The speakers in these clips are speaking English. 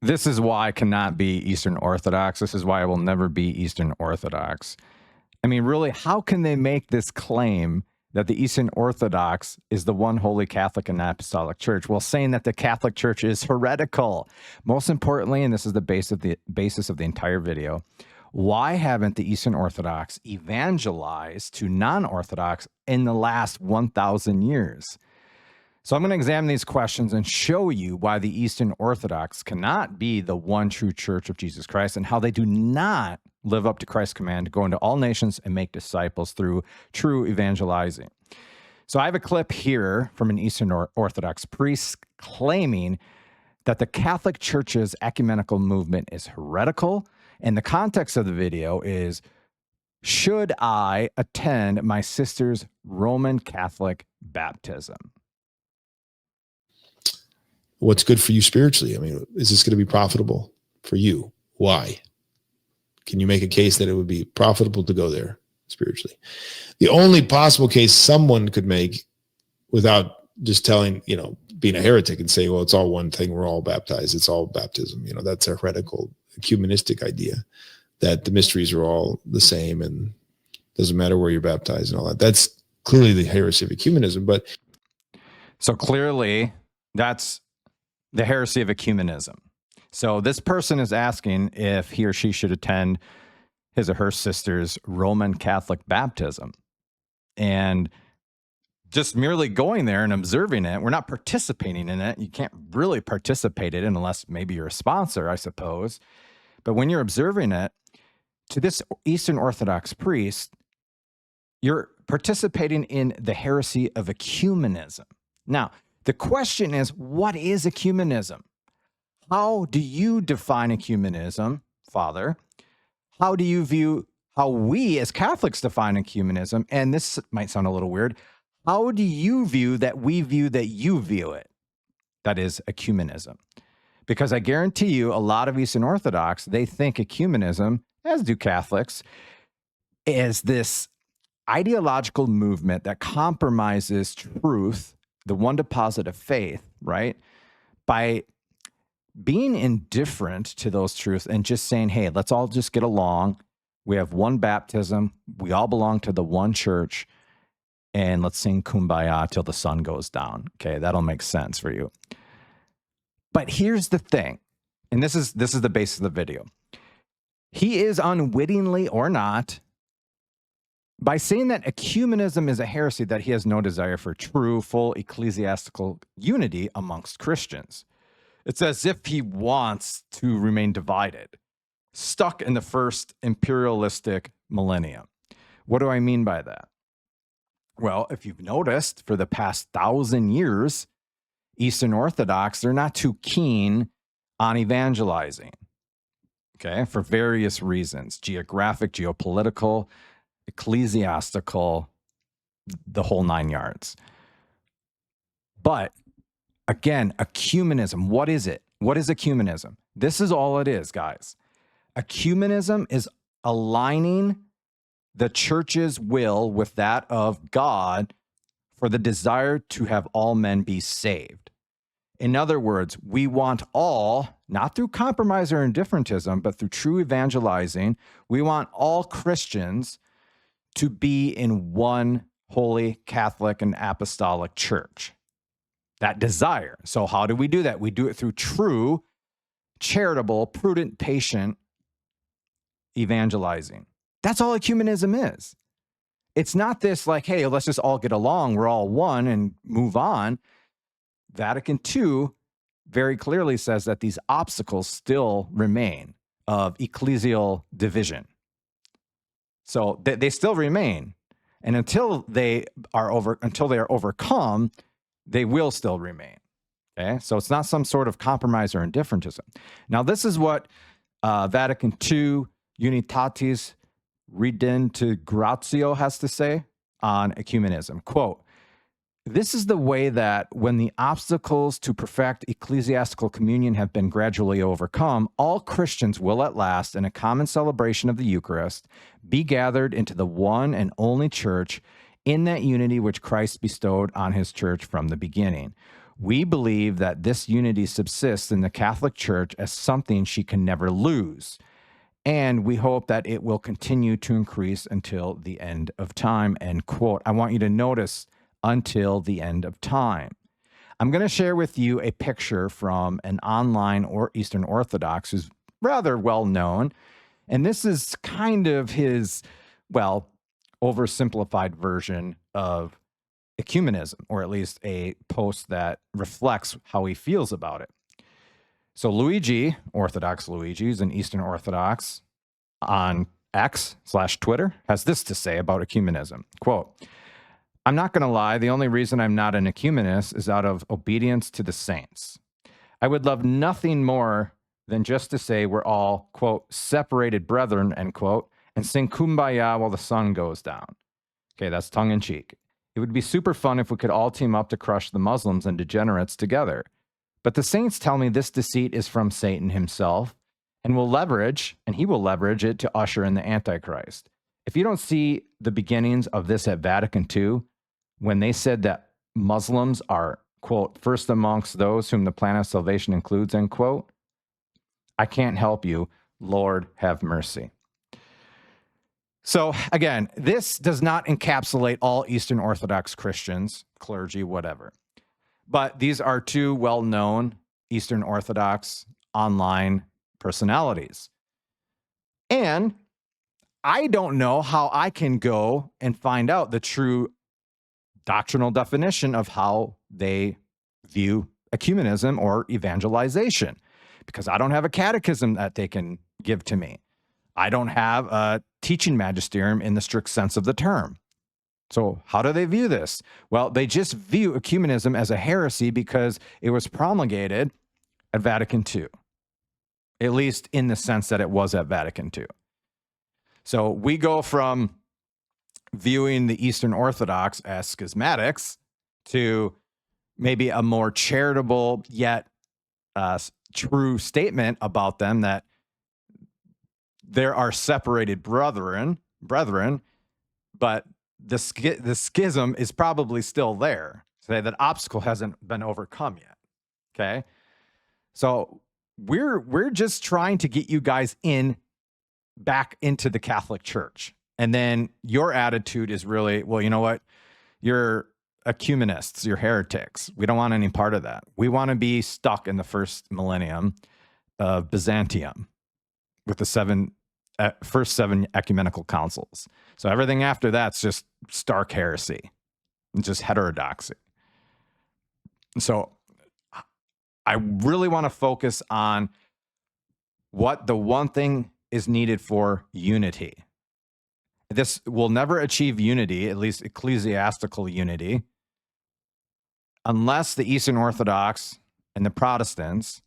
This is why I cannot be Eastern Orthodox. This is why I will never be Eastern Orthodox. I mean, really, how can they make this claim that the Eastern Orthodox is the one holy Catholic and apostolic church, while saying that the Catholic Church is heretical? Most importantly, and this is the basis of the entire video, why haven't the Eastern Orthodox evangelized to non-Orthodox in the last 1,000 years? So I'm going to examine these questions and show you why the Eastern Orthodox cannot be the one true church of Jesus Christ, and how they do not live up to Christ's command to go into all nations and make disciples through true evangelizing. So I have a clip here from an Eastern Orthodox priest claiming that the Catholic Church's ecumenical movement is heretical, and the context of the video is, should I attend my sister's Roman Catholic baptism? What's good for you spiritually? I mean, is this going to be profitable for you? Why? Can you make a case that it would be profitable to go there spiritually? The only possible case someone could make, without just telling, being a heretic and say, well, it's all one thing, we're all baptized, it's all baptism. That's a heretical, ecumenistic idea that the mysteries are all the same and doesn't matter where you're baptized and all that. That's clearly the heresy of ecumenism. But so clearly that's the heresy of ecumenism. So this person is asking if he or she should attend his or her sister's Roman Catholic baptism. And just merely going there and observing it, we're not participating in it. You can't really participate in it unless maybe you're a sponsor, I suppose. But when you're observing it, to this Eastern Orthodox priest, you're participating in the heresy of ecumenism. Now, the question is, what is ecumenism? How do you define ecumenism, Father? How do you view how we as Catholics define ecumenism? And this might sound a little weird. How do you view that we view that you view it? That is ecumenism. Because I guarantee you, a lot of Eastern Orthodox, they think ecumenism, as do Catholics, is this ideological movement that compromises truth, the one deposit of faith, right? By being indifferent to those truths and just saying, hey, let's all just get along. We have one baptism. We all belong to the one church. And let's sing Kumbaya till the sun goes down. Okay, that'll make sense for you. But here's the thing, and this is the basis of the video. He is unwittingly or not, by saying that ecumenism is a heresy, that he has no desire for true, full ecclesiastical unity amongst Christians. It's as if he wants to remain divided, stuck in the first imperialistic millennium. What do I mean by that? Well, if you've noticed, for the past 1,000 years, Eastern Orthodox, they're not too keen on evangelizing, okay, for various reasons: geographic, geopolitical, ecclesiastical, the whole 9 yards. But again, ecumenism, what is it? What is ecumenism? This is all it is, guys. Ecumenism is aligning the church's will with that of God for the desire to have all men be saved. In other words, we want all, not through compromise or indifferentism, but through true evangelizing, we want all Christians to be in one holy Catholic and apostolic church. That desire. So how do we do that? We do it through true, charitable, prudent, patient evangelizing. That's all ecumenism is. It's not this like, hey, let's just all get along, we're all one, and move on. Vatican II very clearly says that these obstacles still remain of ecclesial division. So they still remain. And until they are overcome, they will still remain. Okay? So it's not some sort of compromise or indifferentism. Now, this is what Vatican II Unitatis Redintegratio has to say on ecumenism. Quote, "This is the way that when the obstacles to perfect ecclesiastical communion have been gradually overcome, all Christians will at last, in a common celebration of the Eucharist, be gathered into the one and only church in that unity which Christ bestowed on his church from the beginning. We believe that this unity subsists in the Catholic Church as something she can never lose, and we hope that it will continue to increase until the end of time, end quote. I want you to notice until the end of time. I'm going to share with you a picture from an online or Eastern Orthodox who's rather well known, and this is kind of his, well, oversimplified version of ecumenism, or at least a post that reflects how he feels about it. So Luigi, Orthodox Luigi, who's an Eastern Orthodox on X/Twitter, has this to say about ecumenism. Quote, I'm not going to lie, the only reason I'm not an ecumenist is out of obedience to the saints. I would love nothing more than just to say we're all, quote, separated brethren, end quote, and sing Kumbaya while the sun goes down. Okay, that's tongue in cheek. It would be super fun if we could all team up to crush the Muslims and degenerates together. But the saints tell me this deceit is from Satan himself, and he will leverage it to usher in the Antichrist. If you don't see the beginnings of this at Vatican II, when they said that Muslims are, quote, first amongst those whom the plan of salvation includes, end quote, I can't help you. Lord, have mercy. So again, this does not encapsulate all Eastern Orthodox Christians, clergy, whatever. But these are two well-known Eastern Orthodox online personalities. And I don't know how I can go and find out the true doctrinal definition of how they view ecumenism or evangelization, because I don't have a catechism that they can give to me. I don't have a teaching magisterium in the strict sense of the term. So how do they view this? Well, they just view ecumenism as a heresy because it was promulgated at Vatican II, at least in the sense that it was at Vatican II. So we go from viewing the Eastern Orthodox as schismatics to maybe a more charitable yet true statement about them that there are separated brethren, but the schism is probably still there. So that obstacle hasn't been overcome yet. Okay, so we're just trying to get you guys back into the Catholic Church, and then your attitude is really, well, you know what? You're ecumenists, you're heretics. We don't want any part of that. We want to be stuck in the first millennium of Byzantium with the first seven ecumenical councils. So everything after that's just stark heresy and just heterodoxy. So I really want to focus on what the one thing is needed for unity. This will never achieve unity, at least ecclesiastical unity, unless the Eastern Orthodox and the Protestants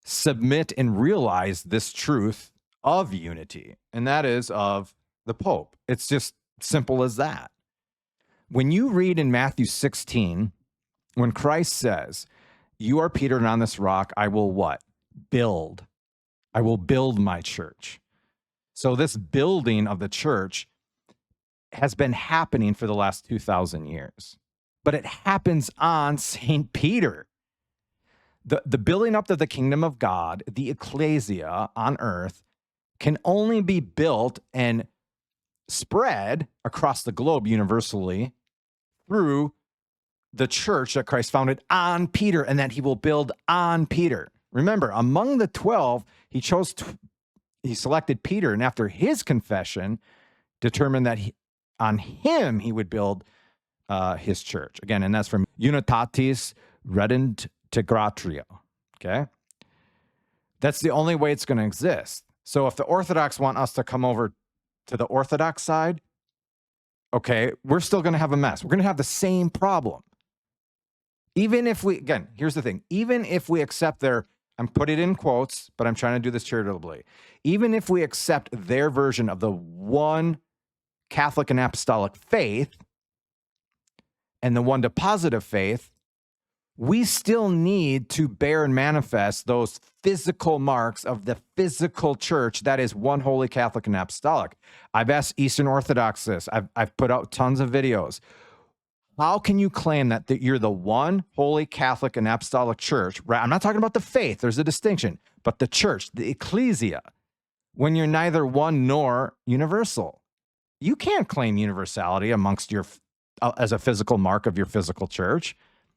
submit and realize this truth of unity, and that is of the Pope. It's just simple as that. When you read in Matthew 16, when Christ says, you are Peter, and on this rock I will what? Build. I will build my church. So this building of the church has been happening for the last 2,000 years, but it happens on St. Peter. The building up of the kingdom of God, the ecclesia on earth, can only be built and spread across the globe universally through the church that Christ founded on Peter, and that he will build on Peter. Remember, among the 12, he selected Peter, and after his confession, determined that on him he would build his church. Again, and that's from Unitatis Redintegratio. Okay? That's the only way it's going to exist. So if the Orthodox want us to come over to the Orthodox side, okay, we're still going to have a mess. We're going to have the same problem. Even if we, again, here's the thing, even if we accept I'm putting it in quotes, but I'm trying to do this charitably. Even if we accept their version of the one Catholic and Apostolic faith and the one depositive faith, we still need to bear and manifest those physical marks of the physical church that is one holy Catholic and Apostolic. I've asked Eastern Orthodox this. I've put out tons of videos. How can you claim that you're the one holy Catholic and apostolic church, right? I'm not talking about the faith, there's a distinction, but the church, the ecclesia, when you're neither one nor universal? You can't claim universality amongst your as a physical mark of your physical church.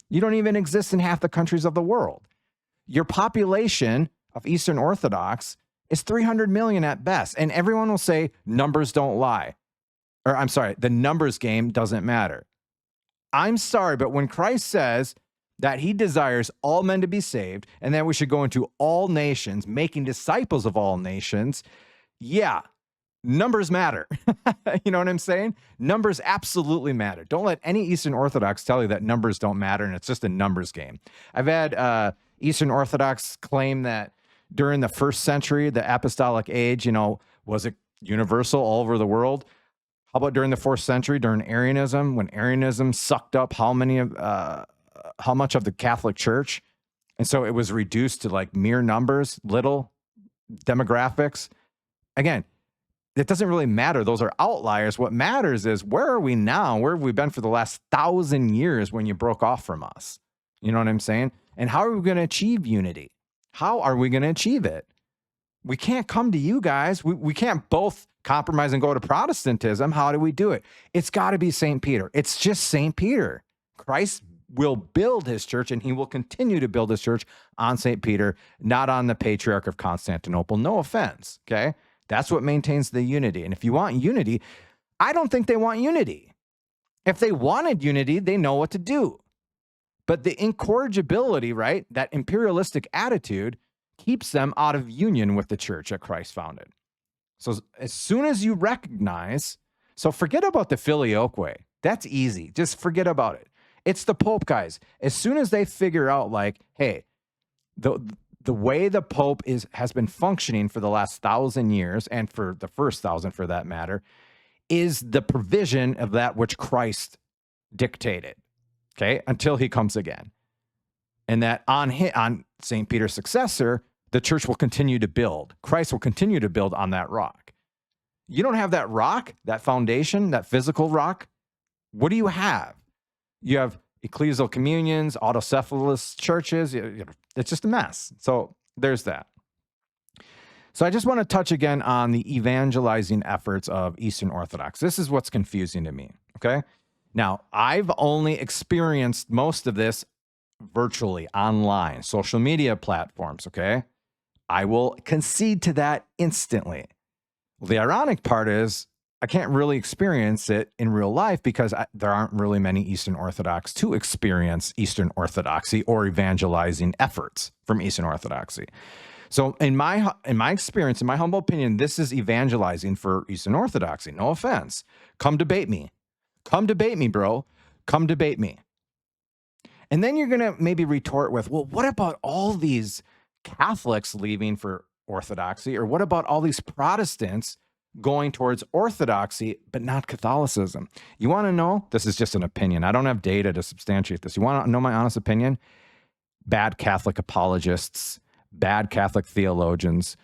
You don't even exist in half the countries of the world. Your population of Eastern Orthodox is 300 million at best. And everyone will say numbers don't lie. Or I'm sorry, the numbers game doesn't matter. I'm sorry, but when Christ says that he desires all men to be saved and that we should go into all nations, making disciples of all nations, yeah, numbers matter. You know what I'm saying? Numbers absolutely matter. Don't let any Eastern Orthodox tell you that numbers don't matter and it's just a numbers game. I've had Eastern Orthodox claim that during the first century, the apostolic age, was it universal all over the world? How about during the 4th century, during Arianism, when Arianism sucked up how much of the Catholic Church? And so it was reduced to like mere numbers, little demographics. Again, it doesn't really matter. Those are outliers. What matters is, where are we now? Where have we been for the last 1,000 years when you broke off from us? You know what I'm saying? And how are we going to achieve unity? How are we going to achieve it? We can't come to you guys. We can't both compromise and go to Protestantism. How do we do it? It's got to be St. Peter. It's just St. Peter. Christ will build his church, and he will continue to build his church on St. Peter, not on the Patriarch of Constantinople. No offense, okay? That's what maintains the unity. And if you want unity, I don't think they want unity. If they wanted unity, they know what to do. But the incorrigibility, right, that imperialistic attitude keeps them out of union with the church that Christ founded. So as soon as you recognize, so forget about the filioque. That's easy. Just forget about it. It's the Pope guys. As soon as they figure out, like, hey, the way the Pope has been functioning for the last 1,000 years, and for the first 1,000 for that matter, is the provision of that which Christ dictated, okay, until he comes again. And that on St. Peter's successor, the church will continue to build. Christ will continue to build on that rock. You don't have that rock, that foundation, that physical rock. What do you have? You have ecclesial communions, autocephalous churches. It's just a mess. So there's that. So I just want to touch again on the evangelizing efforts of Eastern Orthodox. This is what's confusing to me, okay? Now, I've only experienced most of this virtually, online, social media platforms, okay? I will concede to that instantly. Well, the ironic part is I can't really experience it in real life because there aren't really many Eastern Orthodox to experience Eastern Orthodoxy or evangelizing efforts from Eastern Orthodoxy. So in my experience, in my humble opinion, this is evangelizing for Eastern Orthodoxy. No offense. Come debate me. Come debate me, bro. Come debate me. And then you're going to maybe retort with, well, what about all these Catholics leaving for Orthodoxy? Or what about all these Protestants going towards Orthodoxy, but not Catholicism? You want to know? This is just an opinion. I don't have data to substantiate this. You want to know my honest opinion? Bad Catholic apologists, bad Catholic theologians,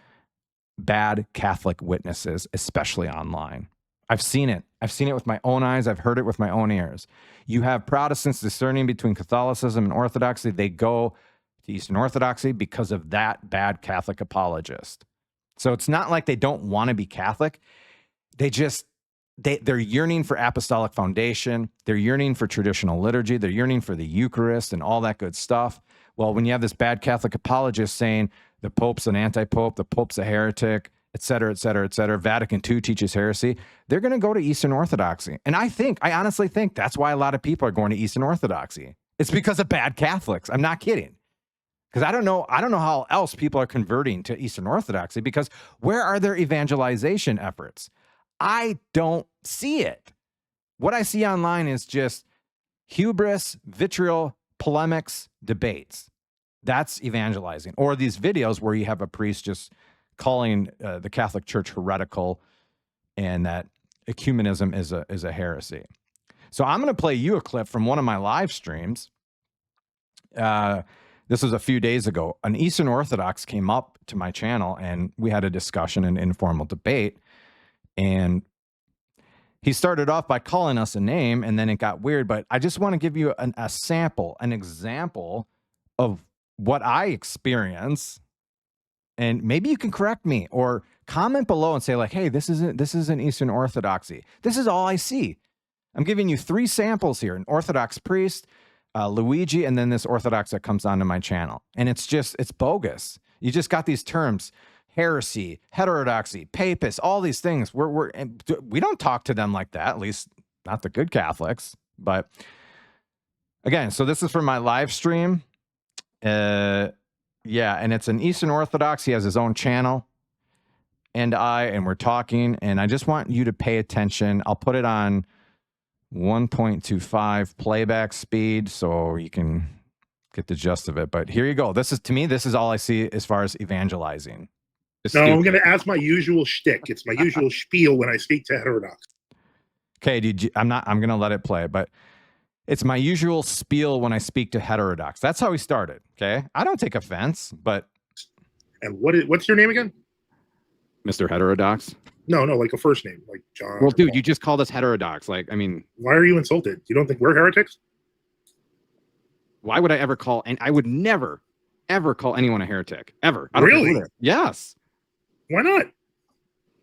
bad Catholic witnesses, especially online. I've seen it. I've seen it with my own eyes. I've heard it with my own ears. You have Protestants discerning between Catholicism and Orthodoxy. They go to Eastern Orthodoxy because of that bad Catholic apologist. So it's not like they don't want to be Catholic. They're yearning for apostolic foundation. They're yearning for traditional liturgy. They're yearning for the Eucharist and all that good stuff. Well, when you have this bad Catholic apologist saying the Pope's an anti-Pope, the Pope's a heretic, et cetera, et cetera, et cetera, Vatican II teaches heresy, they're going to go to Eastern Orthodoxy. And I honestly think that's why a lot of people are going to Eastern Orthodoxy. It's because of bad Catholics. I'm not kidding. Because I don't know how else people are converting to Eastern Orthodoxy, because where are their evangelization efforts? I don't see it. What I see online is just hubris, vitriol, polemics, debates. That's evangelizing. Or these videos where you have a priest just calling the Catholic Church heretical and that ecumenism is a heresy. So I'm going to play you a clip from one of my live streams. This was a few days ago. An Eastern Orthodox came up to my channel and we had a discussion, an informal debate. And he started off by calling us a name, and then it got weird. But I just want to give you a sample, an example of what I experience. And maybe you can correct me or comment below and say, like, hey, this isn't Eastern Orthodoxy. This is all I see. I'm giving you 3 samples here: an Orthodox priest, Luigi, and then this Orthodox that comes onto my channel. And it's bogus. You just got these terms: heresy, heterodoxy, papist, all these things. We don't talk to them like that, at least not the good Catholics. But again, so this is for my live stream. Yeah, and it's an Eastern Orthodox. He has his own channel. And we're talking, and I just want you to pay attention. I'll put it on 1.25 playback speed so you can get the gist of it. But here you go. This is all I see as far as evangelizing. No, I'm going to ask my usual shtick. It's my usual spiel when I speak to heterodox. Okay, I'm going to let it play, but it's my usual spiel when I speak to heterodox. That's how we started, okay? I don't take offense, but... And what's your name again? Mr. Heterodox? No, like a first name, like John. Well, dude, you just called us heterodox. Like, I mean... Why are you insulted? You don't think we're heretics? Why would I ever call... And I would never, ever call anyone a heretic. Ever. Really? Yes. Why not?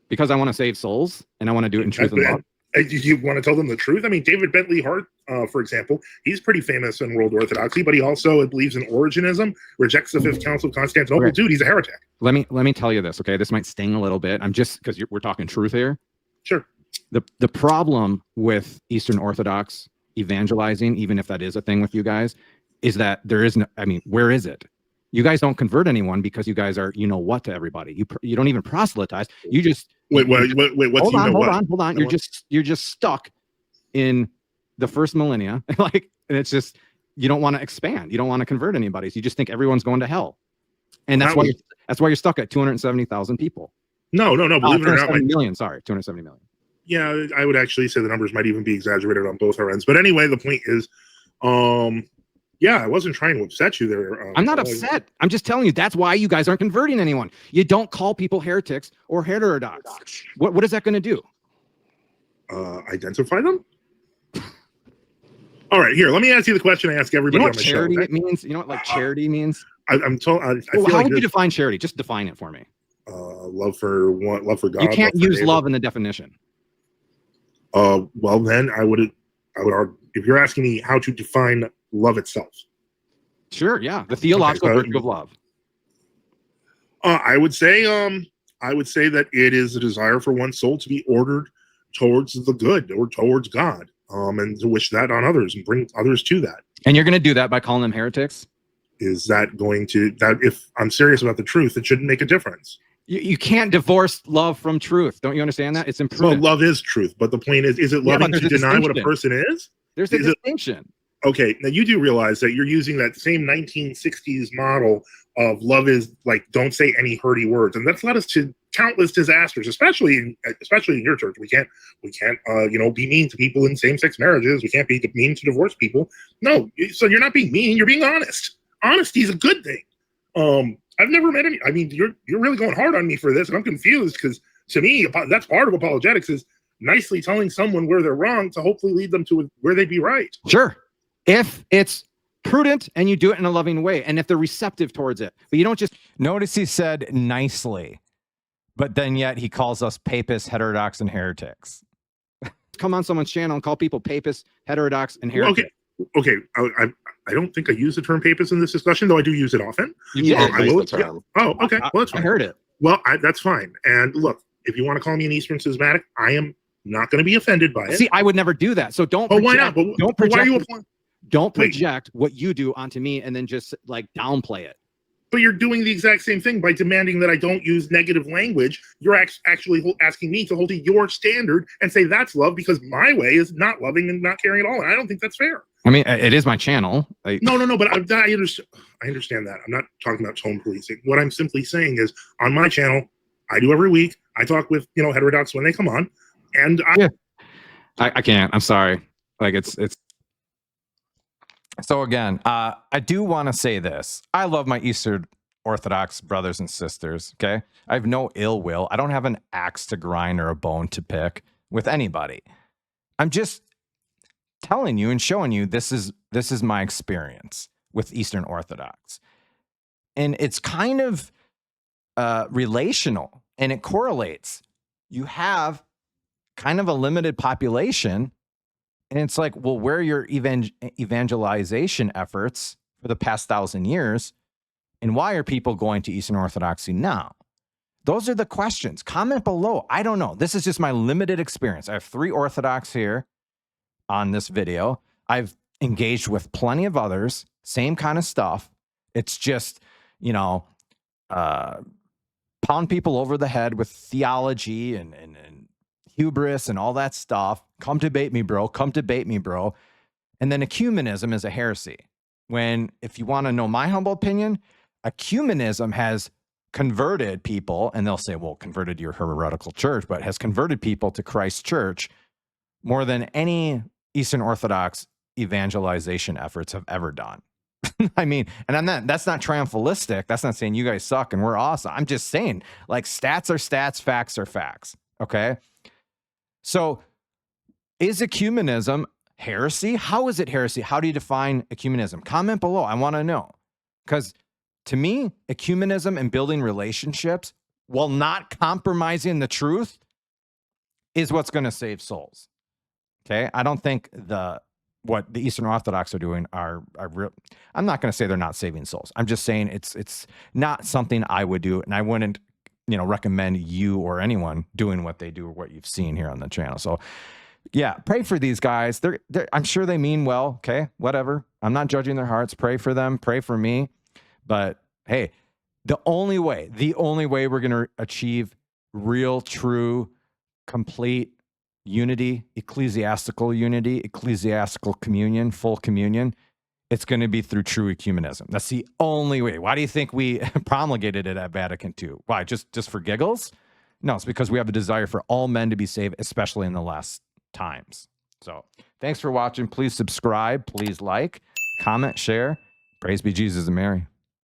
Because I want to save souls, and I want to do it in truth and love. You want to tell them the truth? I mean, David Bentley Hart, for example, he's pretty famous in world orthodoxy, but he also believes in Origenism, rejects the Fifth Council of Constantinople. Okay. Dude, he's a heretic. Let me tell you this, okay? This might sting a little bit. I'm just because we're talking truth here. Sure. The problem with Eastern Orthodox evangelizing, even if that is a thing with you guys, is that there is no. I mean, where is it? You guys don't convert anyone because you guys are, what to everybody. You don't even proselytize. You just wait. What's hold on. You're just stuck in the first millennia, and it's just you don't want to expand. You don't want to convert anybody. So you just think everyone's going to hell, and that's why you're stuck at 270,000 people. No. Believe it or not, 270 million. Yeah, I would actually say the numbers might even be exaggerated on both our ends. But anyway, the point is, yeah, I wasn't trying to upset you there. I'm not upset. I'm just telling you that's why you guys aren't converting anyone. You don't call people heretics or heterodox. What is that going to do? Identify them? All right, here. Let me ask you the question I ask everybody on the show. Charity it means? You know what charity means? I'm told. How would you define charity? Just define it for me. Love for God. You can't use love in the definition. Well, then I would argue, if you're asking me how to define love itself. Sure, yeah. The theological virtue of love. I would say that it is a desire for one's soul to be ordered towards the good or towards God, and to wish that on others and bring others to that. And you're going to do that by calling them heretics? Is that going to, that if I'm serious about the truth, it shouldn't make a difference. You can't divorce love from truth. Don't you understand that? It's imprudent. Well, love is truth, but the point is it loving to deny what a person is? There's a distinction. Okay, now you do realize that you're using that same 1960s model of love is like, don't say any hurty words, and that's led us to countless disasters, especially in your church. We can't be mean to people in same-sex marriages. We can't be mean to divorced people. No, so you're not being mean. You're being honest. Honesty is a good thing. I've never met any. I mean, you're really going hard on me for this, and I'm confused because to me, that's part of apologetics is nicely telling someone where they're wrong to hopefully lead them to where they'd be right. Sure. If it's prudent and you do it in a loving way, and if they're receptive towards it, but you don't just notice he said nicely, but then yet he calls us papists, heterodox, and heretics. Come on someone's channel and call people papists, heterodox, and heretics. Okay. I don't think I use the term papist in this discussion, though I do use it often. I will. Yeah. Oh, okay. Well, that's fine. I heard it. Well, that's fine. And look, if you want to call me an Eastern schismatic, I am not going to be offended by it. See, I would never do that. So don't. Why not? Don't project. Why are you applying? Don't project what you do onto me and then just like downplay it. But you're doing the exact same thing by demanding that I don't use negative language. You're actually asking me to hold to your standard and say that's love because my way is not loving and not caring at all. And I don't think that's fair. I mean, it is my channel. No, but I understand that. I'm not talking about tone policing. What I'm simply saying is on my channel, I do every week. I talk with, heterodox when they come on. And I can't. I'm sorry. Like it's. So again, I do want to say this. I love my Eastern Orthodox brothers and sisters, okay? I have no ill will. I don't have an axe to grind or a bone to pick with anybody. I'm just telling you and showing you this is my experience with Eastern Orthodox. And it's kind of relational, and it correlates. You have kind of a limited population, and it's like, well, where are your evangelization efforts for the past 1,000 years? And why are people going to Eastern Orthodoxy now? Those are the questions. Comment below. I don't know. This is just my limited experience. I have 3 Orthodox here on this video. I've engaged with plenty of others, same kind of stuff. It's just, you know, pound people over the head with theology and hubris and all that stuff. Come debate me, bro. Come debate me, bro. And then ecumenism is a heresy. When, if you want to know my humble opinion, ecumenism has converted people, and they'll say, well, converted your heretical church, but has converted people to Christ's church more than any Eastern Orthodox evangelization efforts have ever done. I mean, and that's not triumphalistic. That's not saying you guys suck and we're awesome. I'm just saying, like, stats are stats, facts are facts. Okay. So is ecumenism heresy? How is it heresy? How do you define ecumenism? Comment below. I want to know. Because to me, ecumenism and building relationships while not compromising the truth is what's going to save souls. Okay. I don't think what the Eastern Orthodox are doing are real. I'm not going to say they're not saving souls. I'm just saying it's not something I would do, and I wouldn't, recommend you or anyone doing what they do or what you've seen here on the channel. So, yeah, pray for these guys. I'm sure they mean well. Okay, whatever. I'm not judging their hearts. Pray for them. Pray for me. But hey, the only way we're going to achieve real, true, complete unity, ecclesiastical communion, full communion, it's going to be through true ecumenism. That's the only way. Why do you think we promulgated it at Vatican II? Why? Just for giggles? No, it's because we have a desire for all men to be saved, especially in the last times. So thanks for watching. Please subscribe. Please like, comment, share. Praise be Jesus and Mary.